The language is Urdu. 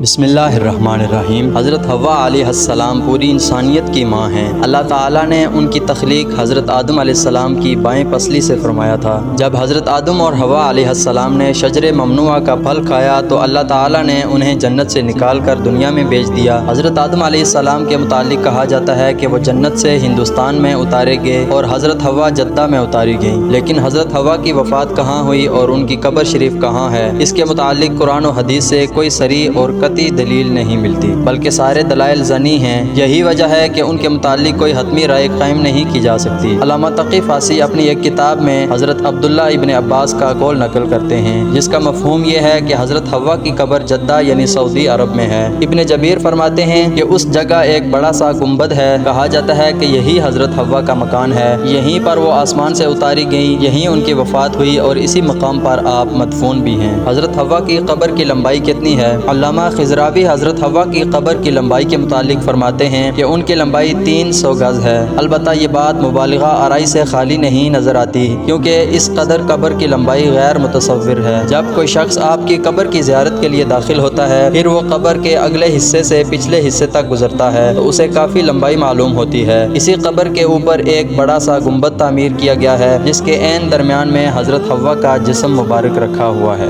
بسم اللہ الرحمن الرحیم۔ حضرت حوا علیہ السلام پوری انسانیت کی ماں ہیں۔ اللہ تعالیٰ نے ان کی تخلیق حضرت آدم علیہ السلام کی بائیں پسلی سے فرمایا تھا۔ جب حضرت آدم اور حوا علیہ السلام نے شجر ممنوعہ کا پھل کھایا تو اللہ تعالیٰ نے انہیں جنت سے نکال کر دنیا میں بھیج دیا۔ حضرت آدم علیہ السلام کے متعلق کہا جاتا ہے کہ وہ جنت سے ہندوستان میں اتارے گئے اور حضرت حوا جدہ میں اتاری گئیں، لیکن حضرت حوا کی وفات کہاں ہوئی اور ان کی قبر شریف کہاں ہے، اس کے متعلق قرآن و حدیث سے کوئی صریح اور قطعی دلیل نہیں ملتی، بلکہ سارے دلائل ظنی ہیں۔ یہی وجہ ہے کہ ان کے متعلق کوئی حتمی رائے قائم نہیں کی جا سکتی۔ علامہ تقی فاسی اپنی ایک کتاب میں حضرت عبداللہ ابن عباس کا قول نقل کرتے ہیں، جس کا مفہوم یہ ہے کہ حضرت حوا کی قبر جدہ یعنی سعودی عرب میں ہے۔ ابن جبیر فرماتے ہیں کہ اس جگہ ایک بڑا سا گنبد ہے، کہا جاتا ہے کہ یہی حضرت حوا کا مکان ہے، یہیں پر وہ آسمان سے اتاری گئیں، یہیں ان کی وفات ہوئی اور اسی مقام پر آپ مدفون بھی ہیں۔ حضرت حوا کی قبر کی لمبائی کتنی ہے؟ علامہ خضرابی حضرت حوا کی قبر کی لمبائی کے متعلق فرماتے ہیں کہ ان کی لمبائی 300 گز ہے۔ البتہ یہ بات مبالغہ آرائی سے خالی نہیں نظر آتی، کیونکہ اس قدر قبر کی لمبائی غیر متصور ہے۔ جب کوئی شخص آپ کی قبر کی زیارت کے لیے داخل ہوتا ہے، پھر وہ قبر کے اگلے حصے سے پچھلے حصے تک گزرتا ہے تو اسے کافی لمبائی معلوم ہوتی ہے۔ اسی قبر کے اوپر ایک بڑا سا گنبد تعمیر کیا گیا ہے، جس کے عین درمیان میں حضرت حوا کا جسم مبارک رکھا ہوا ہے۔